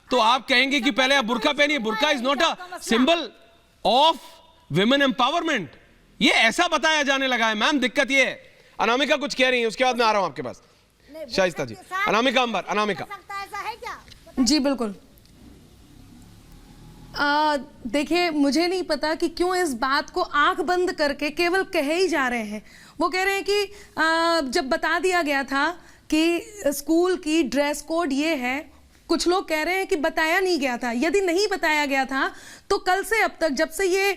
तो आप कहेंगे कि पहले आप बुर्का पहनिए। Burqa is not a symbol of women empowerment, ये ऐसा बताया जाने लगा है। मैम दिक्कत ये है। अनामिका कुछ कह रही है, उसके बाद मैं आ रहा हूं आपके पास। शाइस्ता जी, अनामिका अंबर, अनामिका जी बिल्कुल। देखिए मुझे नहीं पता कि क्यों इस बात को आंख बंद करके केवल कहे ही जा रहे हैं। वो कह रहे हैं कि जब बता दिया गया था कि स्कूल की ड्रेस कोड ये है, कुछ लोग कह रहे हैं कि बताया नहीं गया था। यदि नहीं बताया गया था तो कल से अब तक, जब से ये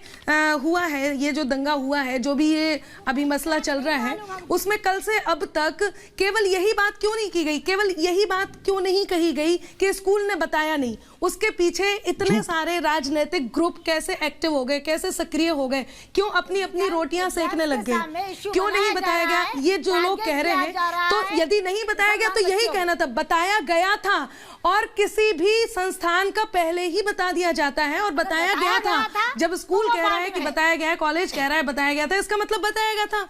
हुआ है, ये जो दंगा हुआ है, जो भी ये अभी मसला चल रहा है, उसमें कल से अब तक केवल यही बात क्यों नहीं की गई, केवल यही बात क्यों नहीं कही गई कि स्कूल ने बताया नहीं? उसके पीछे इतने सारे राजनीतिक ग्रुप कैसे एक्टिव हो गए, कैसे सक्रिय हो गए, क्यों अपनी अपनी रोटियां सेकने लग गए? क्यों नहीं बताया गया? ये जो लोग कह रहे हैं, तो यदि नहीं बताया गया तो यही कहना था, बताया गया था। और किसी भी संस्थान का पहले ही बता दिया जाता है, और बताया गया था। जब स्कूल कह रहा है कि बताया गया है, कॉलेज कह रहा है बताया गया था, इसका मतलब बताया गया था।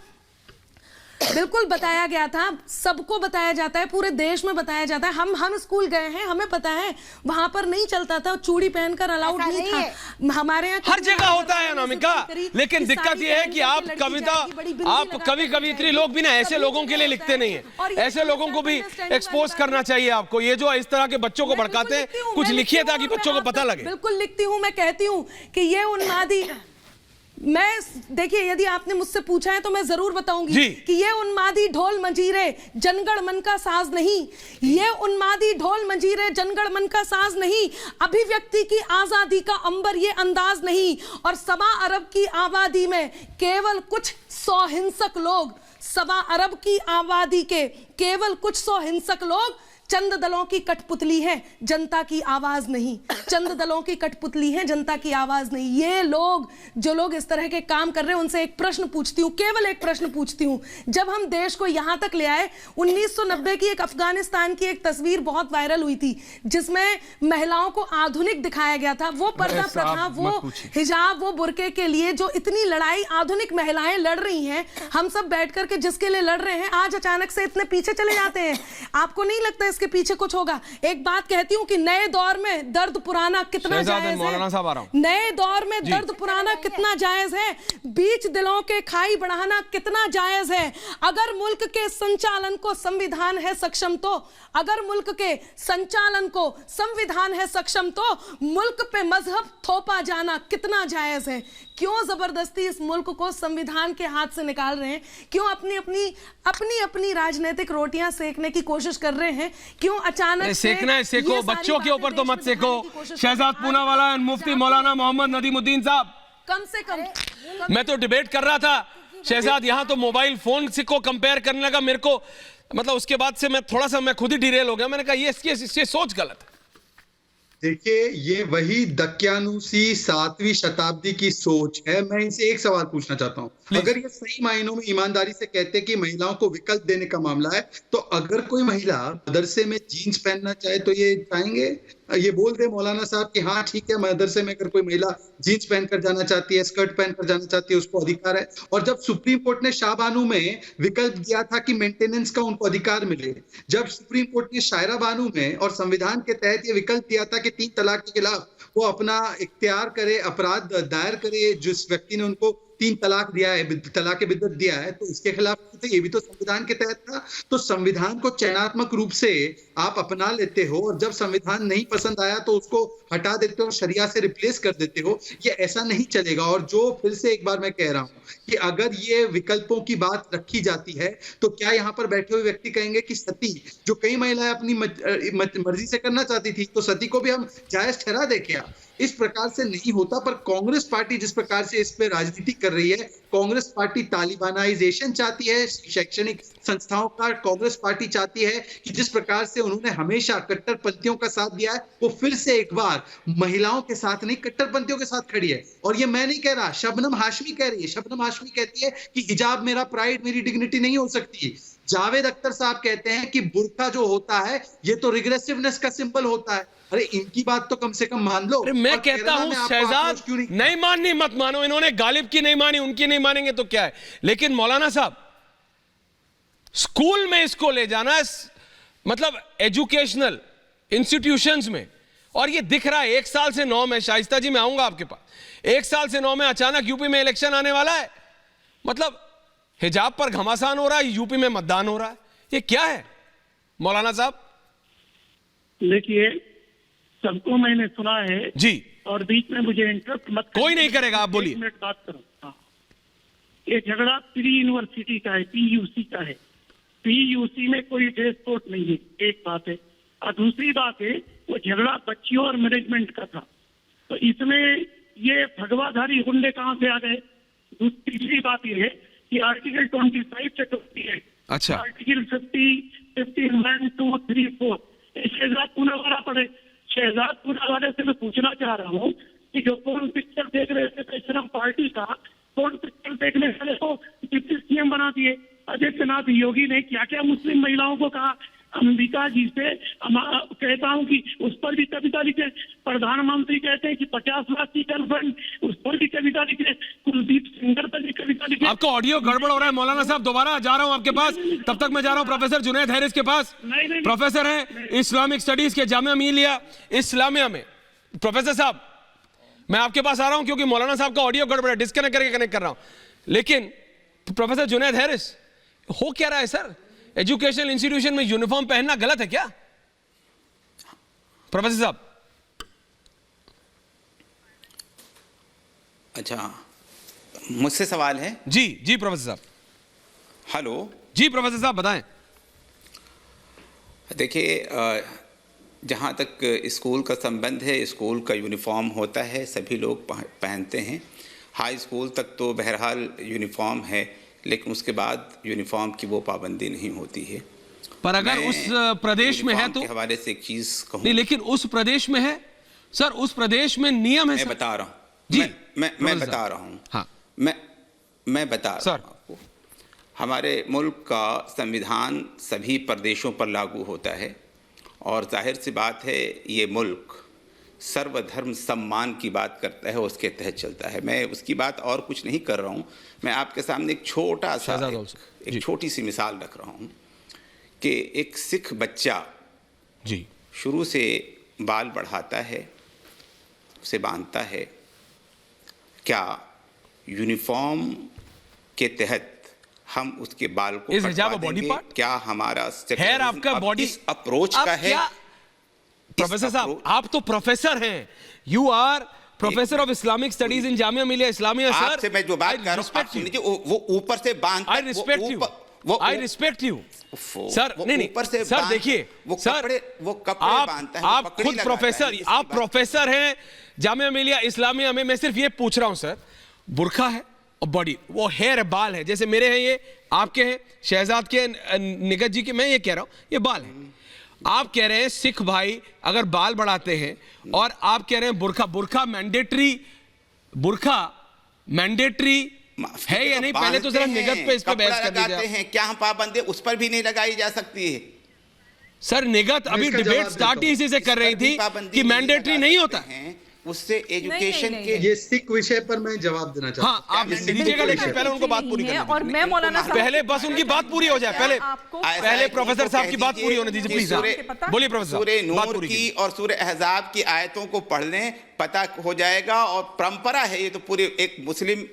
बिल्कुल बताया गया था, सबको बताया जाता है, पूरे देश में बताया जाता है। हम स्कूल गए हैं, हमें पता है वहां पर नहीं चलता था, चूड़ी पहनकर अलाउड नहीं था। हमारे यहाँ हर जगह होता है अनामिका, लेकिन दिक्कत यह है कि आप कविता, आप कवित्री लोग भी ना ऐसे लोगों के लिए लिखते नहीं है। ऐसे लोगों को भी एक्सपोज करना चाहिए आपको। ये जो इस तरह के बच्चों को भड़काते हैं, कुछ लिखिए ताकि बच्चों को पता लगे। बिल्कुल लिखती हूँ, मैं कहती हूँ कि ये उन्मादी, मैं देखिए यदि आपने मुझसे पूछा है तो मैं जरूर बताऊंगी कि ये उन्मादी ढोल मंजीरे जनगण मन का साज नहीं, ये उन्मादी ढोल मंजीरे जनगण मन का साज नहीं, अभिव्यक्ति की आजादी का अंबर ये अंदाज नहीं, और 1.25 अरब की आबादी में केवल कुछ 100 हिंसक लोग, 1.25 अरब की आबादी के केवल कुछ 100 हिंसक लोग चंद दलों की कठपुतली है, जनता की आवाज नहीं। चंद दलों की कठपुतली है, जनता की आवाज नहीं। ये लोग, जो लोग इस तरह के काम कर रहे हैं, उनसे एक प्रश्न पूछती हूं, केवल एक प्रश्न पूछती हूं। जब हम देश को यहां तक ले आए, 1990 की एक अफगानिस्तान की एक तस्वीर बहुत वायरल हुई थी, जिसमें महिलाओं को आधुनिक दिखाया गया था। वो पर्दा प्रथा, वो हिजाब, वो बुर्के के लिए जो इतनी लड़ाई आधुनिक महिलाएं लड़ रही हैं, हम सब बैठ करके जिसके लिए लड़ रहे हैं, आज अचानक से इतने पीछे चले जाते हैं। आपको नहीं लगता इसके पीछे कुछ होगा? एक बात कहती हूं कि नए दौर में दर्द पुराना कितना जायज है। नए दौर में दर्द पुराना कितना जायज है। बीच दिलों के खाई बढ़ाना कितना जायज है। अगर मुल्क के संचालन को संविधान है सक्षम तो, अगर मुल्क के संचालन को संविधान है सक्षम तो मुल्क पे मजहब थोपा जाना कितना जायज है। क्यों जबरदस्ती इस मुल्क को संविधान के हाथ से निकाल रहे हैं? क्यों अपनी राजनीतिक रोटियां सेकने की कोशिश कर रहे हैं? क्यों अचानक सेकना है सेको, बच्चों के ऊपर तो मत सेको। शहजाद पूनावाला और मुफ्ती मौलाना मोहम्मद नदीमुद्दीन साहब, कम से कम मैं तो डिबेट कर रहा था शहजाद, यहां तो मोबाइल फोन से को कंपेयर करने लगा मेरे को, मतलब उसके बाद से मैं थोड़ा सा खुद ही डिरेल हो गया। मैंने कहा ये सोच गलत है। देखिए, ये वही दक्यानुसी 7वीं शताब्दी की सोच है। मैं इनसे एक सवाल पूछना चाहता हूं, अगर ये सही मायनों में ईमानदारी से कहते कि महिलाओं को विकल्प देने का मामला है, तो अगर कोई महिला मदरसे में जीन्स पहनना चाहे तो ये चाहेंगे? ये बोल दे मौलाना साहब कि हाँ ठीक है, मदरसे में अगर कोई महिला जीन्स पहनकर जाना चाहती है, स्कर्ट पहनकर जाना चाहती है, उसको अधिकार है। और जब सुप्रीम कोर्ट ने शाहबानू में विकल्प दिया था कि मेंटेनेंस का उनको अधिकार मिले, जब सुप्रीम कोर्ट ने शायरा बानू में और संविधान के तहत ये विकल्प दिया था कि 3 तलाक के खिलाफ वो अपना इख्तियार करे, अपराध दायर करे, जिस व्यक्ति ने उनको 3 तलाक दिया है, तलाक बिद्दत दिया है, तो इसके खिलाफ तो ये भी तो संविधान के तहत था। तो संविधान को चयनात्मक रूप से आप अपना लेते हो और जब संविधान नहीं पसंद आया तो उसको हटा देते हो, शरिया से रिप्लेस कर देते हो। ये ऐसा नहीं चलेगा। और जो फिर से एक बार मैं कह रहा हूं कि अगर ये विकल्पों की बात रखी जाती है तो क्या यहाँ पर बैठे हुए व्यक्ति कहेंगे कि सती, जो कई महिलाएं अपनी मर्जी से करना चाहती थी, तो सती को भी हम जायज ठहरा दे क्या? इस प्रकार से नहीं होता। पर कांग्रेस पार्टी जिस प्रकार से इस पे राजनीति कर रही है, कांग्रेस पार्टी तालिबानाइजेशन चाहती है शैक्षणिक संस्थाओं का। कांग्रेस पार्टी चाहती है कि जिस प्रकार से उन्होंने हमेशा कट्टरपंथियों का साथ दिया है, वो फिर से एक बार महिलाओं के साथ नहीं, कट्टरपंथियों के साथ खड़ी है। और ये मैं नहीं कह रहा, शबनम हाशमी कह रही है। शबनम हाशमी कहती है कि हिजाब मेरा प्राइड, मेरी डिग्निटी नहीं हो सकती। जावेद अख्तर साहब कहते हैं कि बुर्का जो होता है ये तो रिग्रेसिवनेस का सिंबल होता है। अरे इनकी बात तो कम से कम मान लो। अरे मैं कहता हूं शहजाद, नहीं माननी मत मानो, इन्होंने गालिब की नहीं मानी, उनकी नहीं मानेंगे तो क्या है। लेकिन मौलाना साहब, स्कूल में इसको ले जाना, मतलब एजुकेशनल इंस्टीट्यूशंस में, और ये दिख रहा है 1 साल से 9 में, शाइस्ता जी मैं आऊंगा आपके पास, 1 साल से 9 में अचानक यूपी में इलेक्शन आने वाला है, मतलब हिजाब पर घमासान हो रहा है, यूपी में मतदान हो रहा है। ये क्या है मौलाना साहब? देखिए, सबको मैंने सुना है जी, और बीच में मुझे इंटरप्ट मत, कोई नहीं करेगा, आप बोलिए। 1 मिनट बात करो। हाँ, ये झगड़ा प्री यूनिवर्सिटी का है, पीयूसी का है। पीयूसी में कोई ड्रेस कोड नहीं है, एक बात है। और दूसरी बात है, वो झगड़ा बच्चियों और मैनेजमेंट का था, तो इसमें ये भगवाधारी गुंडे कहाँ से आ गए? तीसरी बात ये है कि आर्टिकल 25 से 28, अच्छा, आर्टिकल 50, 15, 1, 2, 3, 4 शहजाद पूनावाला पढ़े। शहजाद पूनावाला से मैं पूछना चाह रहा हूँ कि जो कौन पिक्चर देख रहे थे पेशरम पार्टी का, कौन पिक्चर देखने वाले को डिप्टी सीएम बना दिए? आदित्यनाथ योगी ने क्या क्या मुस्लिम महिलाओं को कहा। अंबिका जी से कहता हूं कि उस पर भी कविता लिखे। प्रधानमंत्री कहते हैं कि 50 लाख की गर्लफ्रेंड, उस पर भी कविता लिखे। कुलदीप सिंगर पर भी कविता लिखे। आपका ऑडियो गड़बड़ हो रहा है मौलाना साहब, दोबारा जा रहा हूं आपके पास, तब तक मैं जा रहा हूं प्रोफेसर जुनैद हैरिस के पास। प्रोफेसर हैं इस्लामिक स्टडीज के जामिया मिलिया इस्लामिया में। प्रोफेसर साहब, मैं आपके पास आ रहा हूं क्योंकि मौलाना साहब का ऑडियो गड़बड़ है, डिस्कनेक्ट करके कनेक्ट कर रहा हूं। लेकिन प्रोफेसर जुनैद हैरिस, हो क्या रहा है सर? एजुकेशनल इंस्टीट्यूशन में यूनिफॉर्म पहनना गलत है क्या प्रोफेसर साहब? अच्छा, मुझसे सवाल है? जी जी प्रोफेसर साहब। हेलो जी प्रोफेसर साहब बताएं। देखिए, जहाँ तक स्कूल का संबंध है, स्कूल का यूनिफॉर्म होता है, सभी लोग पहनते हैं। हाई स्कूल तक तो बहरहाल यूनिफॉर्म है, लेकिन उसके बाद यूनिफॉर्म की वो पाबंदी नहीं होती है। पर अगर उस प्रदेश में है तो हवाले से एक चीज कहूं, नहीं, लेकिन उस प्रदेश में है सर, उस प्रदेश में नियम है। मैं सर बता रहा हूं जी, मैं बता रहा हूं। हाँ, मैं बता रहा हूं आपको, हमारे मुल्क का संविधान सभी प्रदेशों पर लागू होता है और जाहिर सी बात है ये मुल्क सर्वधर्म सम्मान की बात करता है, उसके तहत चलता है। मैं उसकी बात और कुछ नहीं कर रहा हूं, मैं आपके सामने एक छोटा सा एक छोटी सी मिसाल रख रहा हूं कि एक सिख बच्चा जी शुरू से बाल बढ़ाता है, उसे बांधता है, क्या यूनिफॉर्म के तहत हम उसके बाल को कटवा देंगे? क्या हमारा हेयर आपका बॉडी अप्रोच का है? प्रोफेसर साहब, आप तो प्रोफेसर हैं, you are professor of Islamic studies in Jamia Millia Islamia. Sir आपसे मैं जो बात कर रहा हूं, आप सुनिए, वो ऊपर से बांधता है। I respect you sir. नहीं सर, देखिए वो कपड़े बांधता है, आप खुद प्रोफेसर, आप प्रोफेसर हैं जामिया मिलिया इस्लामिया में। मैं सिर्फ ये पूछ रहा हूं सर, बुर्का है और बॉडी, वो हेयर बाल है, जैसे मेरे हैं ये, आपके हैं, शहजाद के, निगत जी के, मैं ये कह रहा हूं ये बाल है। आप कह रहे हैं सिख भाई अगर बाल बढ़ाते हैं, और आप कह रहे हैं बुर्का मैंडेटरी है या नहीं? पहले तो जरा निगत पे इस पे बहस कर लीजिए। हैं क्या हम पाबंदी उस पर भी नहीं लगाई जा सकती है? सर निगत अभी डिबेट स्टार्ट ही इसी से कर रही थी कि मैंडेटरी नहीं होता है, उससे एजुकेशन के ये सिख विषय पर मैं जवाब देना चाहता हूं। हाँ, आप दीजिएगा, लेकिन पहले उनको बात पूरी करने दीजिए। और मैं मौलाना साहब, पहले बस उनकी बात पूरी हो जाए, पहले प्रोफेसर साहब की बात पूरी होने दीजिए प्लीज। बोलिए प्रोफेसर साहब। सूरह नूर की और सूरह अहज़ाब की आयतों को पढ़ लें, पता हो जाएगा। और परंपरा है ये तो पूरे एक मुस्लिम,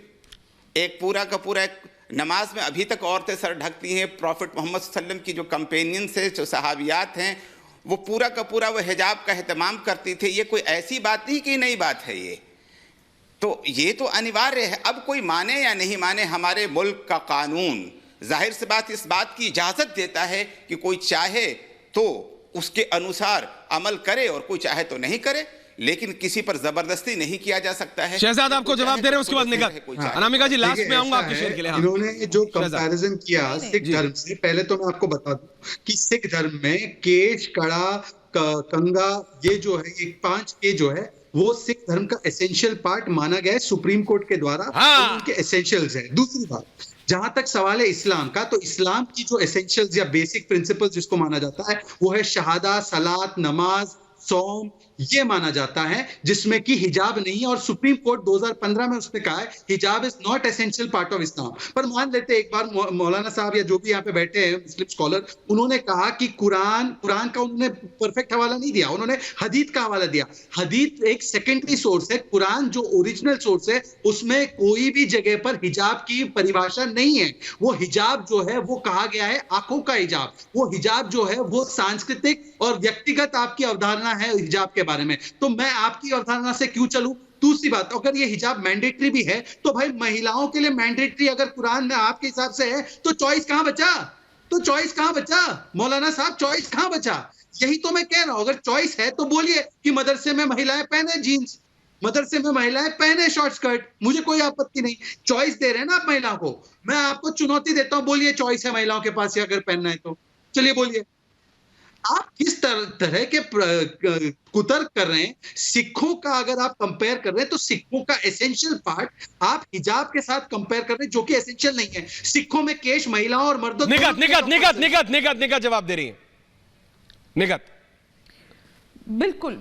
एक पूरा का पूरा नमाज में अभी तक औरतें सर ढकती हैं। प्रॉफिट मोहम्मद सल्लल्लाहु अलैहि वसल्लम की जो कंपेनियंस है, जो सहाबियात हैं, वो पूरा का पूरा वो हिजाब का एहतमाम करती थे। ये कोई ऐसी बात नहीं कि नई बात है, ये तो अनिवार्य है। अब कोई माने या नहीं माने, हमारे मुल्क का कानून जाहिर सी बात इस बात की इजाज़त देता है कि कोई चाहे तो उसके अनुसार अमल करे और कोई चाहे तो नहीं करे, लेकिन किसी पर जबरदस्ती नहीं किया जा सकता है। शहजाद आपको जवाब दे रहे हैं, उसके बाद निगत। अनामिका जी लास्ट में आऊंगा आपके शेर के लिए। इन्होंने जो कंपैरिजन किया सिख धर्म से, पहले तो मैं आपको बता दूं कि सिख धर्म में केश, कड़ा, कंगा, ये जो है ये 5 के जो है वो सिख धर्म का एसेंशियल पार्ट माना गया है सुप्रीम कोर्ट के द्वारा। उनके एसेंशियल्स है। दूसरी बात, जहां तक सवाल है इस्लाम का, तो इस्लाम की जो एसेंशियल्स या बेसिक प्रिंसिपल्स जिसको माना जाता है वो है शहादा, सलात, नमाज, सौम, ये माना जाता है, जिसमें कि हिजाब नहीं है। और सुप्रीम कोर्ट 2015 में उसने कहा है हिजाब is not essential part of Islam. पर मान लेते एक बार मौलाना साहब या जो भी यहाँ पे बैठे हैं मुस्लिम स्कॉलर, उन्होंने कहा कि कुरान का उन्होंने परफेक्ट हवाला नहीं दिया, उन्होंने हदीत का हवाला दिया। हदीत एक सेकेंडरी सोर्स है, कुरान जो ओरिजिनल सोर्स है उसमें कोई भी जगह पर हिजाब की परिभाषा नहीं है। वो हिजाब जो है वो कहा गया है आंखों का हिजाब। वो हिजाब जो है वो सांस्कृतिक और व्यक्तिगत आपकी अवधारणा है हिजाब के बारे में, तो मैं आपकी अवधारणा से क्यों चलूं? दूसरी बात, अगर ये हिजाब मैंडेटरी भी है तो भाई महिलाओं के लिए मैंडेटरी अगर कुरान में आपके हिसाब से है तो चॉइस कहां बचा? मौलाना साहब चॉइस कहां बचा? यही तो मैं कह रहा हूं, अगर चॉइस है तो बोलिए कि मदरसे में महिलाएं पहने जीन्स, मदरसे में महिलाएं पहने शॉर्ट स्कर्ट, मुझे कोई आपत्ति नहीं। चॉइस दे रहे हैं ना आप महिलाओं को, मैं आपको चुनौती देता हूं, बोलिए चॉइस है महिलाओं के पास अगर पहनना है तो चलिए बोलिए। आप किस तरह के कुतर्क कर रहे हैं? सिखों का अगर आप कंपेयर कर रहे हैं तो सिखों का एसेंशियल पार्ट आप हिजाब के साथ कंपेयर कर रहे हैं, जो कि एसेंशियल नहीं है। सिखों में केश महिलाओं और मर्दों निगत जवाब दे रही है। निगत बिल्कुल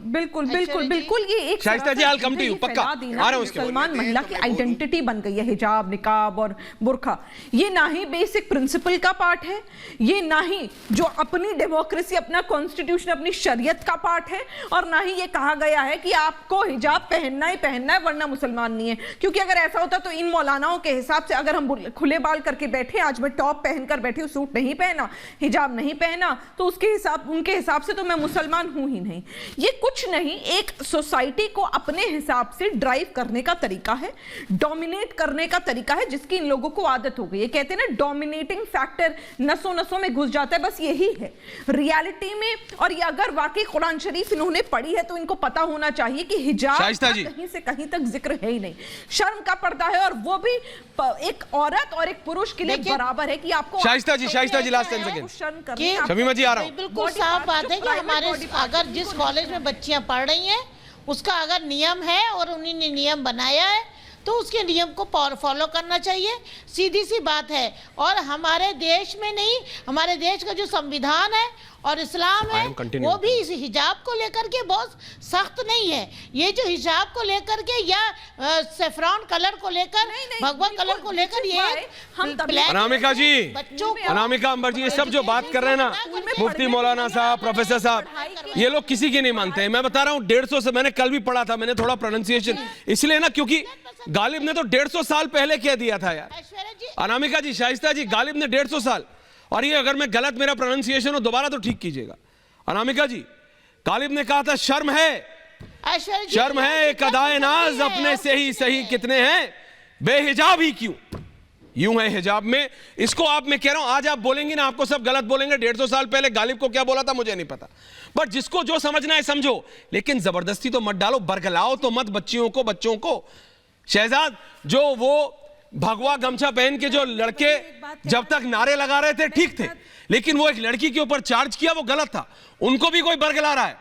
ये एक शाइस्ता जी, I'll come to you, पक्का आ रहा हूं। मुसलमान महिला की आइडेंटिटी बन गई है हिजाब, निकाब और बुर्का। ये ना ही बेसिक प्रिंसिपल का पार्ट है, ये ना ही जो अपनी डेमोक्रेसी, अपना कॉन्स्टिट्यूशन, अपनी शरीयत का पार्ट है, और ना ही ये कहा गया है कि आपको हिजाब पहनना ही पहनना है वरना मुसलमान नहीं है। क्योंकि अगर ऐसा होता तो इन मौलानाओं के हिसाब से अगर हम खुले बाल करके बैठे, आज मैं टॉप पहनकर बैठी हूँ, सूट नहीं पहना, हिजाब नहीं पहना, तो उनके हिसाब से तो मैं मुसलमान हूं ही नहीं। ये कुछ नहीं, एक सोसाइटी को अपने हिसाब से ड्राइव करने का तरीका है, डोमिनेट करने का तरीका है, जिसकी इन लोगों को आदत हो गई है। कहते हैं ना, डोमिनेटिंग फैक्टर नसों नसों में घुस जाता है, बस यही है रियलिटी में। और ये अगर वाकई कुरान शरीफ इन्होंने पढ़ी है तो इनको पता होना चाहिए कि हिजाब का कहीं से कहीं तक जिक्र है ही नहीं। शर्म का पर्दा है, और वो भी एक औरत और एक पुरुष के लिए बराबर है कि आपको। शाइस्ता जी लास्ट 10 सेकंड। शमीमा जी आ रहा हूं। बिल्कुल साफ बात है कि हमारे अगर जिस कॉलेज में बच्चियां पढ़ रही हैं उसका अगर नियम है और उन्हीं ने नियम बनाया है तो उसके नियम को फॉलो करना चाहिए, सीधी सी बात है। और हमारे देश में नहीं, हमारे देश का जो संविधान है और इस्लाम है वो भी इस हिजाब को लेकर के बहुत सख्त नहीं है। ये जो हिजाब को लेकर के या सेफ्रॉन कलर को लेकर, भगवा कलर को लेकर, ये अनामिका जी, अनामिका अंबर जी, ये सब जो बात कर रहे हैं ना, मुफ्ती मौलाना साहब, प्रोफेसर साहब, ये लोग किसी की नहीं मानते हैं। मैं बता रहा हूँ 150 से, मैंने कल भी पढ़ा था, मैंने थोड़ा प्रोनाउंसिएशन इसलिए ना, क्योंकि गालिब ने तो 150 साल पहले कह दिया था यार। अनामिका जी, शाइस्ता जी, गालिब ने 150 साल, और ये अगर मैं गलत, मेरा प्रोनाउंसिएशन हो दोबारा तो ठीक कीजिएगा। अनामिका जी, गालिब ने कहा था शर्म है, शर्म है एक अदाए नाज अपने से ही सही कितने हैं, बेहिजाब ही क्यों यूं है हिजाब में। इसको आप, मैं कह रहा हूं, आज आप बोलेंगे ना, आपको सब गलत बोलेंगे। 150 साल पहले गालिब को क्या बोला था मुझे नहीं पता, बट जिसको जो समझना है समझो, लेकिन जबरदस्ती तो मत डालो, बरगलाओ तो मत बच्चियों को, बच्चों को। शहजाद, जो वो भगवा गमछा पहन के जो लड़के जब तक नारे लगा रहे थे ठीक थे, लेकिन वो एक लड़की के ऊपर चार्ज किया, वो गलत था, उनको भी कोई बरगला रहा है।